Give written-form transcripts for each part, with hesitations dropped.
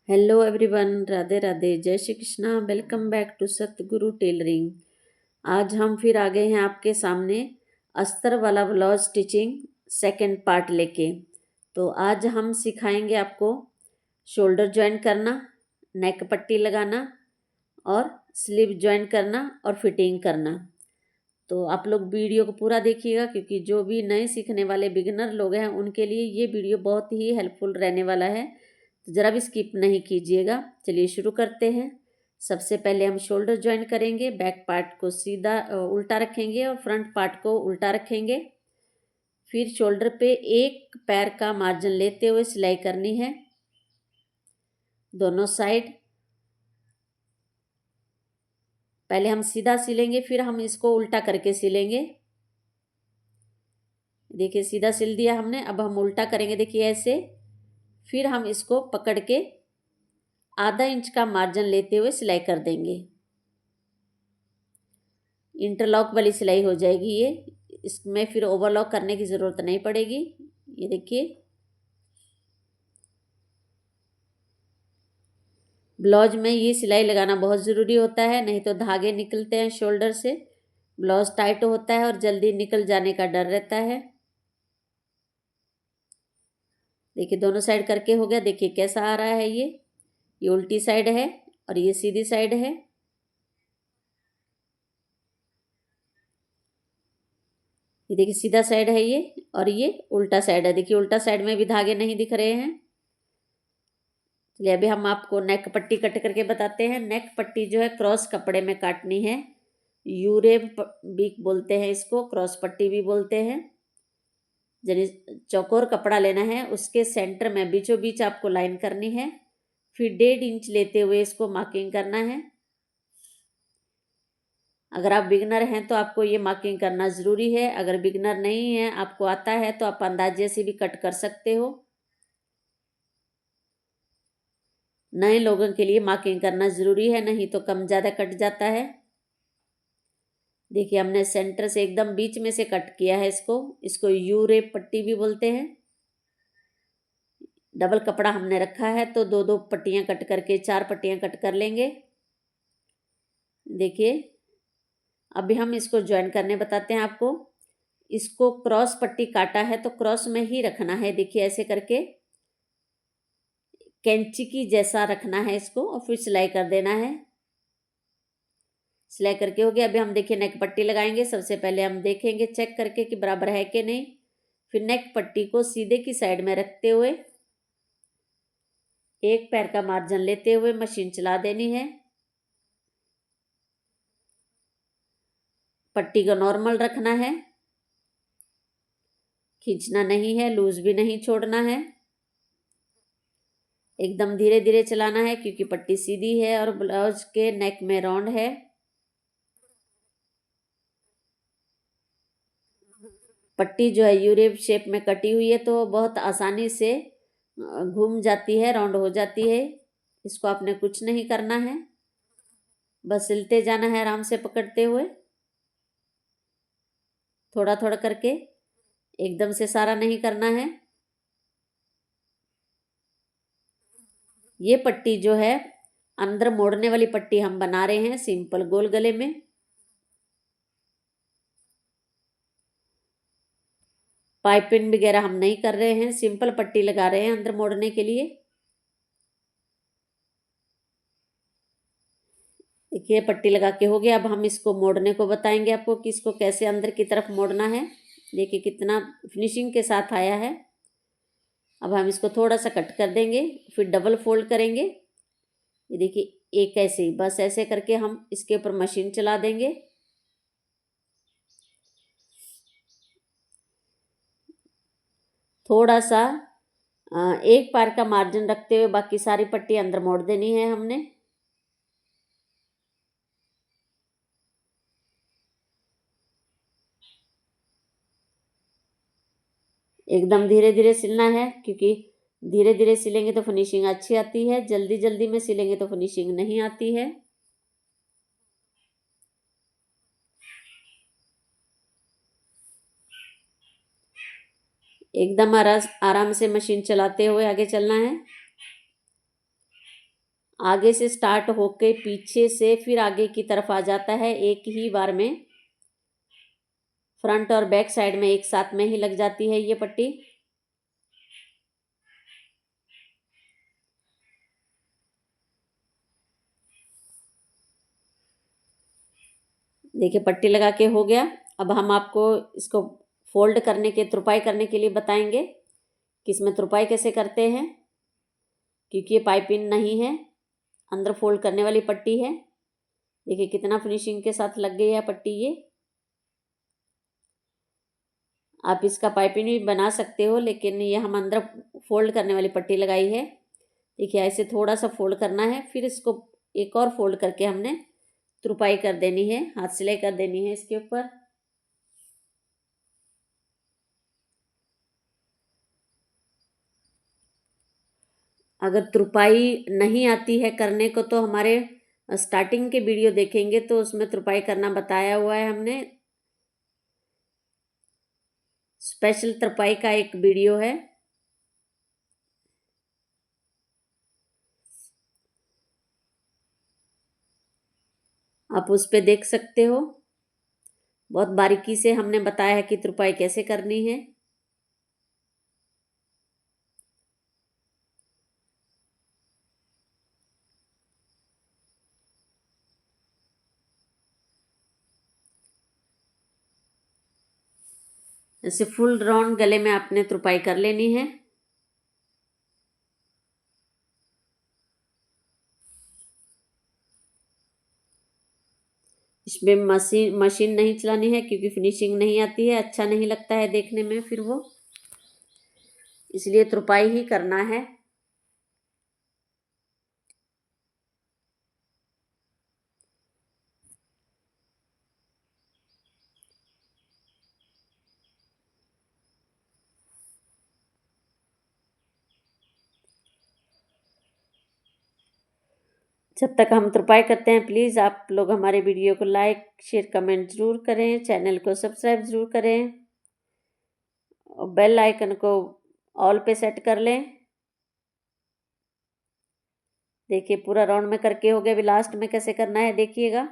Hello everyone, Radhe Radhe, जय Shri Krishna. Welcome back to Satguru tailoring. आज हम फिर आ गए हैं आपके सामने अस्तर वाला ब्लाउज स्टिचिंग सेकंड पार्ट लेके। तो आज हम सिखाएंगे आपको शोल्डर ज्वाइन करना, नेक पट्टी लगाना और स्लीव ज्वाइन करना और फिटिंग करना। तो आप लोग वीडियो को पूरा देखिएगा, क्योंकि जो भी नए सीखने वाले बिगिनर लोग हैं उनके लिए ये वीडियो बहुत ही हेल्पफुल रहने वाला है। तो ज़रा भी स्किप नहीं कीजिएगा। चलिए शुरू करते हैं। सबसे पहले हम शोल्डर ज्वाइन करेंगे। बैक पार्ट को सीधा उल्टा रखेंगे और फ्रंट पार्ट को उल्टा रखेंगे। फिर शोल्डर पे एक पैर का मार्जिन लेते हुए सिलाई करनी है दोनों साइड। पहले हम सीधा सिलेंगे, फिर हम इसको उल्टा करके सिलेंगे। देखिए सीधा सिल दिया हमने, अब हम उल्टा करेंगे। देखिए ऐसे, फिर हम इसको पकड़ के आधा इंच का मार्जिन लेते हुए सिलाई कर देंगे। इंटरलॉक वाली सिलाई हो जाएगी ये। इसमें फिर ओवरलॉक करने की ज़रूरत नहीं पड़ेगी। ये देखिए, ब्लाउज में ये सिलाई लगाना बहुत ज़रूरी होता है, नहीं तो धागे निकलते हैं शोल्डर से, ब्लाउज टाइट होता है और जल्दी निकल जाने का डर रहता है। देखिए दोनों साइड करके हो गया। देखिए कैसा आ रहा है ये उल्टी साइड है और ये सीधी साइड है। ये देखिए सीधा साइड है ये, और ये उल्टा साइड है। देखिए उल्टा साइड में भी धागे नहीं दिख रहे हैं। चलिए अभी हम आपको नेक पट्टी कट करके बताते हैं। नेक पट्टी जो है क्रॉस कपड़े में काटनी है। यूरेब बीक बोलते हैं इसको, क्रॉस पट्टी भी बोलते हैं। यानी चौकोर कपड़ा लेना है, उसके सेंटर में बीचों बीच आपको लाइन करनी है। फिर 1.5 इंच लेते हुए इसको मार्किंग करना है। अगर आप बिगनर हैं तो आपको ये मार्किंग करना ज़रूरी है। अगर बिगनर नहीं है, आपको आता है, तो आप अंदाजे से भी कट कर सकते हो। नए लोगों के लिए मार्किंग करना ज़रूरी है, नहीं तो कम ज़्यादा कट जाता है। देखिए हमने सेंटर से एकदम बीच में से कट किया है इसको। इसको यू रेप पट्टी भी बोलते हैं। डबल कपड़ा हमने रखा है, तो दो दो पट्टियाँ कट करके 4 पट्टियाँ कट कर लेंगे। देखिए अभी हम इसको ज्वाइन करने बताते हैं आपको। इसको क्रॉस पट्टी काटा है तो क्रॉस में ही रखना है। देखिए ऐसे करके कैंची की जैसा रखना है इसको, और फिर सिलाई कर देना है। सिलाई करके हो गया। अभी हम देखिए नेक पट्टी लगाएंगे। सबसे पहले हम देखेंगे चेक करके कि बराबर है कि नहीं। फिर नेक पट्टी को सीधे की साइड में रखते हुए एक पैर का मार्जिन लेते हुए मशीन चला देनी है। पट्टी को नॉर्मल रखना है, खींचना नहीं है, लूज भी नहीं छोड़ना है। एकदम धीरे धीरे चलाना है, क्योंकि पट्टी सीधी है और ब्लाउज के नेक में राउंड है। पट्टी जो है यूरेब शेप में कटी हुई है, तो बहुत आसानी से घूम जाती है, राउंड हो जाती है। इसको आपने कुछ नहीं करना है, बस सिलते जाना है आराम से पकड़ते हुए, थोड़ा थोड़ा करके, एकदम से सारा नहीं करना है। ये पट्टी जो है अंदर मोड़ने वाली पट्टी हम बना रहे हैं, सिंपल गोल गले में। पाइपिंग वगैरह हम नहीं कर रहे हैं, सिंपल पट्टी लगा रहे हैं अंदर मोड़ने के लिए। देखिए पट्टी लगा के हो गया। अब हम इसको मोड़ने को बताएंगे आपको कि इसको कैसे अंदर की तरफ मोड़ना है। देखिए कितना फिनिशिंग के साथ आया है। अब हम इसको थोड़ा सा कट कर देंगे, फिर डबल फोल्ड करेंगे। ये देखिए एक ऐसे ही, बस ऐसे करके हम इसके ऊपर मशीन चला देंगे। थोड़ा सा एक पैर का मार्जिन रखते हुए बाकी सारी पट्टी अंदर मोड़ देनी है हमने। एकदम धीरे धीरे सिलना है, क्योंकि धीरे धीरे सिलेंगे तो फिनिशिंग अच्छी आती है, जल्दी जल्दी में सिलेंगे तो फिनिशिंग नहीं आती है। एकदम आराम से मशीन चलाते हुए आगे चलना है। आगे से स्टार्ट होके पीछे से फिर आगे की तरफ आ जाता है एक ही बार में। फ्रंट और बैक साइड में एक साथ में ही लग जाती है ये पट्टी। देखिए पट्टी लगा के हो गया। अब हम आपको इसको फोल्ड करने के, तुरपाई करने के लिए बताएंगे कि इसमें तुरपाई कैसे करते हैं, क्योंकि ये पाइपिंग नहीं है, अंदर फोल्ड करने वाली पट्टी है। देखिए कितना फिनिशिंग के साथ लग गई है पट्टी ये। आप इसका पाइपिंग भी बना सकते हो, लेकिन ये हम अंदर फोल्ड करने वाली पट्टी लगाई है। देखिए ऐसे थोड़ा सा फोल्ड करना है, फिर इसको एक और फोल्ड करके हमने तुरपाई कर देनी है, हाथ सिलाई कर देनी है इसके ऊपर। अगर तुरपाई नहीं आती है करने को तो हमारे स्टार्टिंग के वीडियो देखेंगे तो उसमें तुरपाई करना बताया हुआ है हमने। स्पेशल तुरपाई का एक वीडियो है, आप उस पे देख सकते हो। बहुत बारीकी से हमने बताया है कि तुरपाई कैसे करनी है। ऐसे फुल राउंड गले में आपने तुरपाई कर लेनी है। इसमें मशीन नहीं चलानी है, क्योंकि फिनिशिंग नहीं आती है, अच्छा नहीं लगता है देखने में फिर वो, इसलिए तुरपाई ही करना है। जब तक हम तुरपाई करते हैं प्लीज़ आप लोग हमारे वीडियो को लाइक शेयर कमेंट ज़रूर करें, चैनल को सब्सक्राइब ज़रूर करें और बेल आइकन को ऑल पे सेट कर लें। देखिए पूरा राउंड में करके हो गया, अभी लास्ट में कैसे करना है देखिएगा।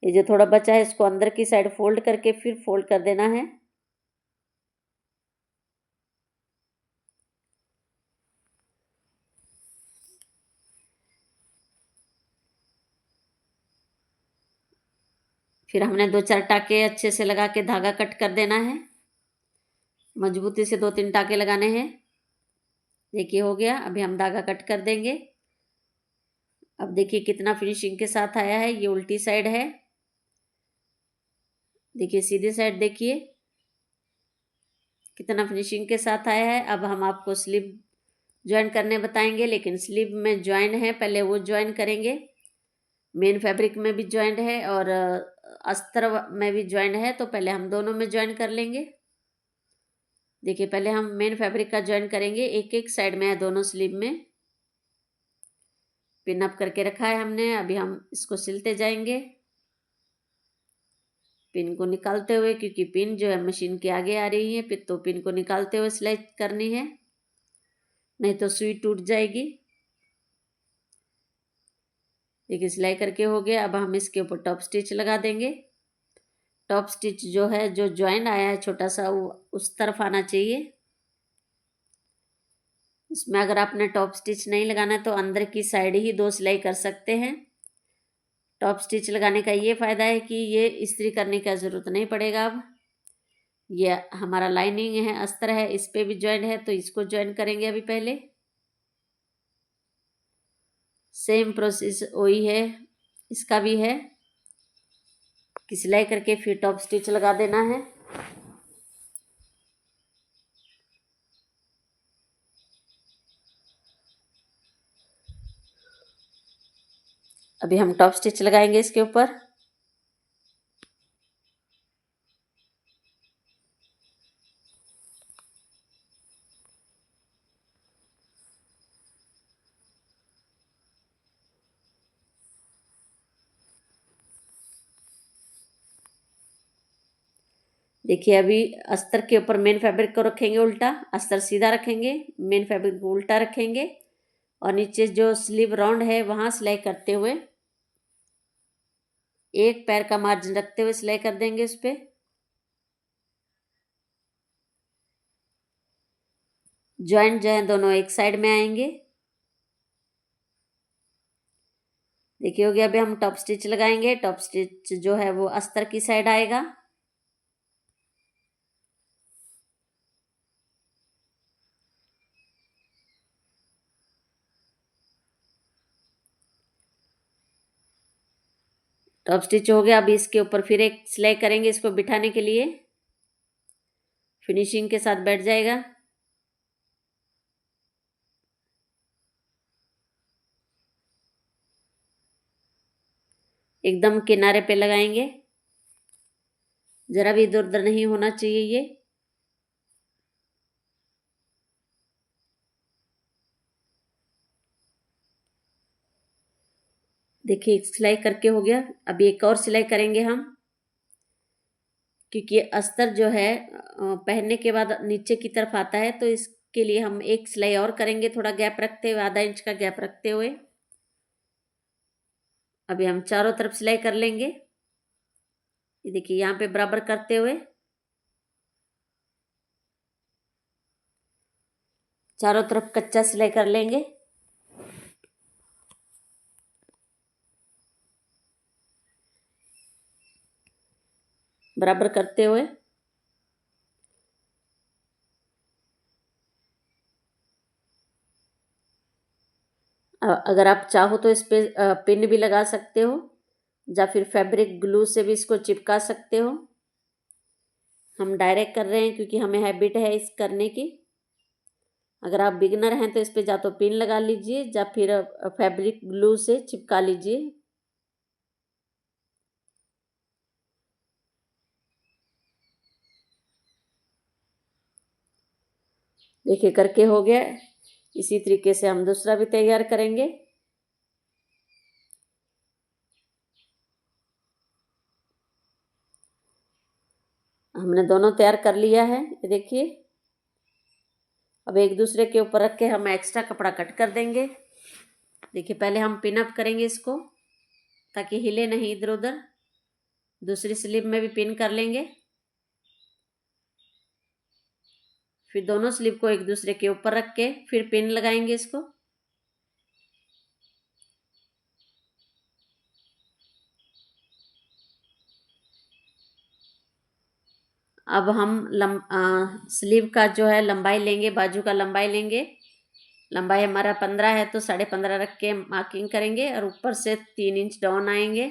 ये जो थोड़ा बचा है इसको अंदर की साइड फोल्ड करके फिर फोल्ड कर देना है। फिर हमने 2-4 टाके अच्छे से लगा के धागा कट कर देना है, मजबूती से 2-3 टाके लगाने हैं। देखिए हो गया, अभी हम धागा कट कर देंगे। अब देखिए कितना फिनिशिंग के साथ आया है। ये उल्टी साइड है, देखिए सीधी साइड देखिए कितना फिनिशिंग के साथ आया है। अब हम आपको स्लीव ज्वाइन करने बताएंगे, लेकिन स्लीव में ज्वाइन है पहले वो ज्वाइन करेंगे। मेन फैब्रिक में भी ज्वाइंट है और अस्तर में भी ज्वाइंट है, तो पहले हम दोनों में ज्वाइन कर लेंगे। देखिए पहले हम मेन फैब्रिक का ज्वाइन करेंगे, एक एक साइड में है दोनों स्लीव में। पिन अप करके रखा है हमने, अभी हम इसको सिलते जाएंगे पिन को निकालते हुए, क्योंकि पिन जो है मशीन के आगे आ रही है, फिर तो पिन को निकालते हुए सिलाई करनी है, नहीं तो सुई टूट जाएगी। देखिए सिलाई करके हो गया। अब हम इसके ऊपर टॉप स्टिच लगा देंगे। टॉप स्टिच जो है, जो ज्वाइन आया है छोटा सा, वो उस तरफ आना चाहिए। इसमें अगर आपने टॉप स्टिच नहीं लगाना है तो अंदर की साइड ही 2 सिलाई कर सकते हैं। टॉप स्टिच लगाने का ये फ़ायदा है कि ये इस्त्री करने का ज़रूरत नहीं पड़ेगा। अब ये हमारा लाइनिंग है, अस्तर है, इस पे भी ज्वाइन है, तो इसको ज्वाइन करेंगे अभी पहले। सेम प्रोसेस वही है, इसका भी है कि सिलाई करके फिर टॉप स्टिच लगा देना है। अभी हम टॉप स्टिच लगाएंगे इसके ऊपर। देखिए अभी अस्तर के ऊपर मेन फैब्रिक को रखेंगे उल्टा, अस्तर सीधा रखेंगे, मेन फैब्रिक को उल्टा रखेंगे और नीचे जो स्लीव राउंड है वहाँ सिलाई करते हुए एक पैर का मार्जिन रखते हुए सिलाई कर देंगे उस पे। जॉइंट जो है दोनों एक साइड में आएंगे। देखिए हो गया। अभी हम टॉप स्टिच लगाएंगे। टॉप स्टिच जो है वो अस्तर की साइड आएगा। टॉप स्टिच हो गया। अभी इसके ऊपर फिर एक सिलाई करेंगे इसको बिठाने के लिए, फिनिशिंग के साथ बैठ जाएगा। एकदम किनारे पे लगाएंगे, जरा भी इधर उधर नहीं होना चाहिए ये। देखिए एक सिलाई करके हो गया। अभी एक और सिलाई करेंगे हम, क्योंकि अस्तर जो है पहनने के बाद नीचे की तरफ आता है, तो इसके लिए हम एक सिलाई और करेंगे, थोड़ा गैप रखते हुए, आधा इंच का गैप रखते हुए। अभी हम चारों तरफ सिलाई कर लेंगे। ये देखिए यहाँ पे बराबर करते हुए चारों तरफ कच्चा सिलाई कर लेंगे। बराबर करते हुए अगर आप चाहो तो इस पे पिन भी लगा सकते हो, या फिर फैब्रिक ग्लू से भी इसको चिपका सकते हो। हम डायरेक्ट कर रहे हैं क्योंकि हमें हैबिट है इस करने की। अगर आप बिगनर हैं तो इस पे या तो पिन लगा लीजिए या फिर फैब्रिक ग्लू से चिपका लीजिए। देखिए करके हो गया। इसी तरीके से हम दूसरा भी तैयार करेंगे। हमने दोनों तैयार कर लिया है, ये देखिए। अब एक दूसरे के ऊपर रख के हम एक्स्ट्रा कपड़ा कट कर देंगे। देखिए पहले हम पिन अप करेंगे इसको ताकि हिले नहीं इधर उधर। दूसरी स्लीव में भी पिन कर लेंगे। फिर दोनों स्लीव को एक दूसरे के ऊपर रख के फिर पिन लगाएंगे इसको। अब हम स्लीव का जो है लंबाई लेंगे, बाजू का लंबाई लेंगे। लंबाई हमारा 15 है तो 15.5 रख के मार्किंग करेंगे और ऊपर से 3 इंच डाउन आएंगे।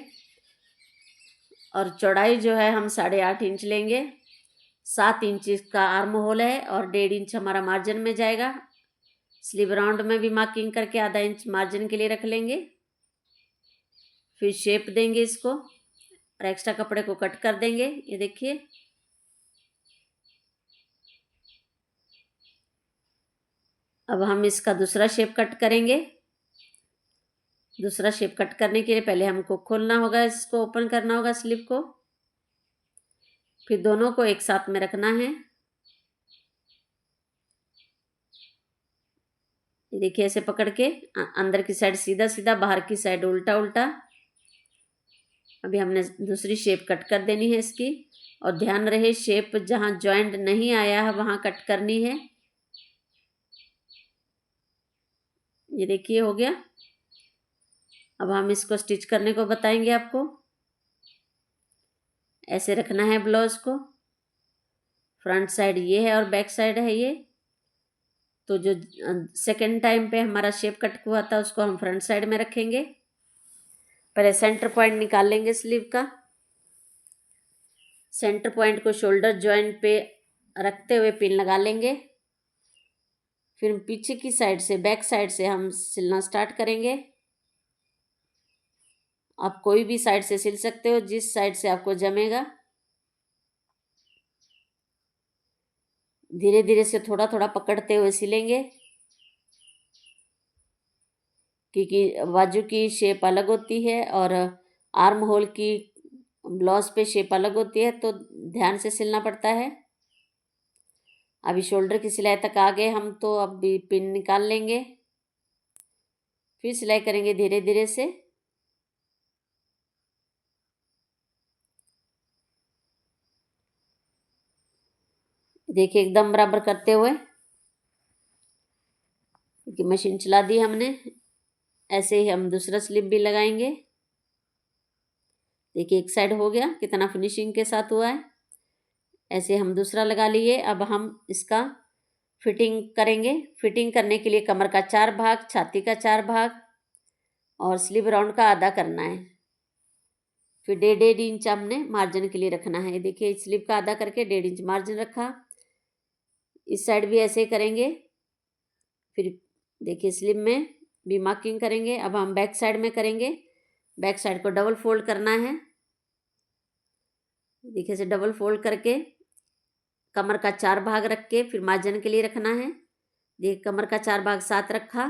और चौड़ाई जो है हम 8.5 इंच लेंगे। 7 इंच का आर्म होल है और 1.5 इंच हमारा मार्जिन में जाएगा। स्लीव राउंड में भी मार्किंग करके आधा इंच मार्जिन के लिए रख लेंगे। फिर शेप देंगे इसको और एक्स्ट्रा कपड़े को कट कर देंगे। ये देखिए अब हम इसका दूसरा शेप कट करेंगे। दूसरा शेप कट करने के लिए पहले हमको खोलना होगा, इसको ओपन करना होगा स्लीव को, फिर दोनों को एक साथ में रखना है। ये देखिए ऐसे पकड़ के अंदर की साइड सीधा सीधा, बाहर की साइड उल्टा उल्टा। अभी हमने दूसरी शेप कट कर देनी है इसकी, और ध्यान रहे शेप जहाँ जॉइंट नहीं आया है वहाँ कट करनी है। ये देखिए हो गया। अब हम इसको स्टिच करने को बताएंगे आपको। ऐसे रखना है ब्लाउज को। फ्रंट साइड ये है और बैक साइड है ये। तो जो सेकेंड टाइम पे हमारा शेप कट हुआ था उसको हम फ्रंट साइड में रखेंगे। पहले सेंटर पॉइंट निकाल लेंगे स्लीव का। सेंटर पॉइंट को शोल्डर जॉइंट पे रखते हुए पिन लगा लेंगे। फिर पीछे की साइड से, बैक साइड से हम सिलना स्टार्ट करेंगे। आप कोई भी साइड से सिल सकते हो, जिस साइड से आपको जमेगा। धीरे धीरे से थोड़ा थोड़ा पकड़ते हुए सिलेंगे, क्योंकि बाजू की शेप अलग होती है और आर्म होल की ब्लाउज पे शेप अलग होती है तो ध्यान से सिलना पड़ता है। अभी शोल्डर की सिलाई तक आ गए हम, तो अभी पिन निकाल लेंगे, फिर सिलाई करेंगे धीरे धीरे से। देखिए एकदम बराबर करते हुए, क्योंकि मशीन चला दी हमने। ऐसे ही हम दूसरा स्लिप भी लगाएंगे। देखिए एक साइड हो गया, कितना फिनिशिंग के साथ हुआ है। ऐसे हम दूसरा लगा लिए। अब हम इसका फिटिंग करेंगे। फिटिंग करने के लिए कमर का 4 भाग, छाती का 4 भाग और स्लीव राउंड का आधा करना है। फिर 1.5 इंच हमने मार्जिन के लिए रखना है। देखिए स्लीव का आधा करके 1.5 इंच मार्जिन रखा। इस साइड भी ऐसे ही करेंगे। फिर देखिए स्लीव में भी मार्किंग करेंगे। अब हम बैक साइड में करेंगे। बैक साइड को डबल फोल्ड करना है। देखिए से डबल फोल्ड करके कमर का 4 भाग रख के फिर मार्जिन के लिए रखना है। देखिए कमर का 4 भाग 7 रखा।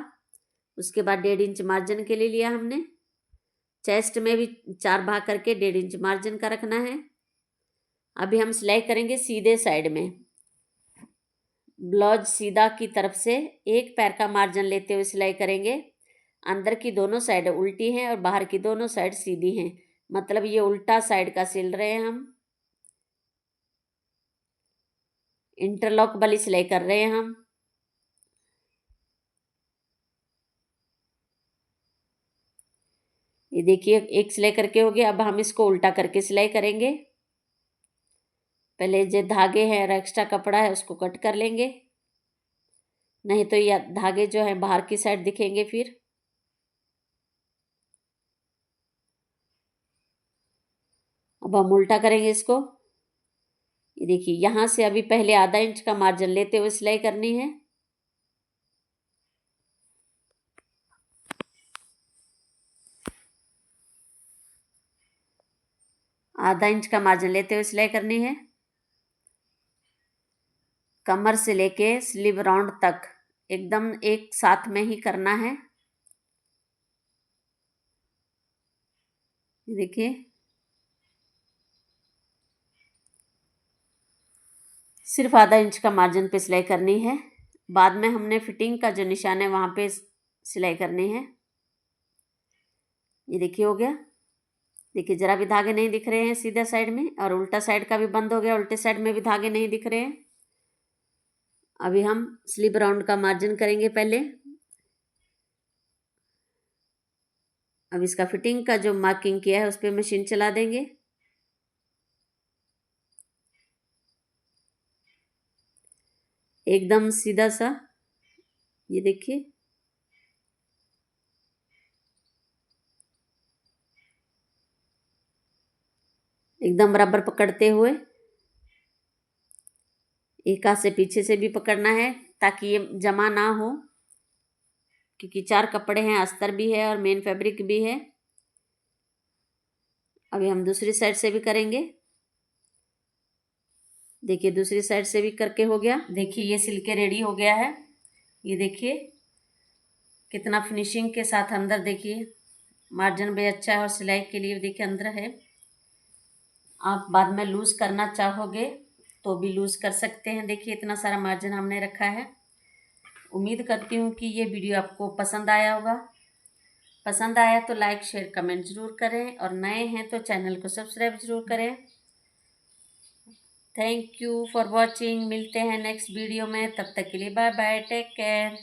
उसके बाद 1.5 इंच मार्जिन के लिए लिया हमने। चेस्ट में भी 4 भाग करके 1.5 इंच मार्जिन का रखना है। अभी हम सिलाई करेंगे सीधे साइड में। ब्लाउज सीधा की तरफ से एक पैर का मार्जिन लेते हुए सिलाई करेंगे। अंदर की दोनों साइड उल्टी हैं और बाहर की दोनों साइड सीधी हैं, मतलब ये उल्टा साइड का सिल रहे हैं हम। इंटरलॉक वाली सिलाई कर रहे हैं हम। ये देखिए एक सिलाई करके हो गया। अब हम इसको उल्टा करके सिलाई करेंगे। पहले जो धागे हैं और एक्स्ट्रा कपड़ा है उसको कट कर लेंगे, नहीं तो ये धागे जो है बाहर की साइड दिखेंगे फिर। अब हम उल्टा करेंगे इसको। ये देखिए यहाँ से अभी पहले आधा इंच का मार्जिन लेते हुए सिलाई करनी है। आधा इंच का मार्जिन लेते हुए सिलाई करनी है। कमर से लेके स्लीव राउंड तक एकदम एक साथ में ही करना है। देखिए सिर्फ आधा इंच का मार्जिन पे सिलाई करनी है। बाद में हमने फिटिंग का जो निशान है वहाँ पे सिलाई करनी है। ये देखिए हो गया। देखिए जरा भी धागे नहीं दिख रहे हैं सीधा साइड में, और उल्टा साइड का भी बंद हो गया। उल्टे साइड में भी धागे नहीं दिख रहे हैं। अभी हम स्लीव राउंड का मार्जिन करेंगे पहले। अब इसका फिटिंग का जो मार्किंग किया है उस पर मशीन चला देंगे। एकदम सीधा सा, ये देखिए। एकदम बराबर पकड़ते हुए, एक हाथ से पीछे से भी पकड़ना है ताकि ये जमा ना हो, क्योंकि 4 कपड़े हैं, अस्तर भी है और मेन फैब्रिक भी है। अभी हम दूसरी साइड से भी करेंगे। देखिए दूसरी साइड से भी करके हो गया। देखिए ये सिल के रेडी हो गया है। ये देखिए कितना फिनिशिंग के साथ अंदर, देखिए मार्जिन भी अच्छा है और सिलाई के लिए देखिए अंदर है। आप बाद में लूज़ करना चाहोगे तो भी लूज़ कर सकते हैं। देखिए इतना सारा मार्जिन हमने रखा है। उम्मीद करती हूँ कि ये वीडियो आपको पसंद आया होगा। पसंद आया तो लाइक शेयर कमेंट ज़रूर करें, और नए हैं तो चैनल को सब्सक्राइब ज़रूर करें। Thank you for watching. मिलते हैं नेक्स्ट वीडियो में, तब तक के लिए बाय बाय, टेक केयर।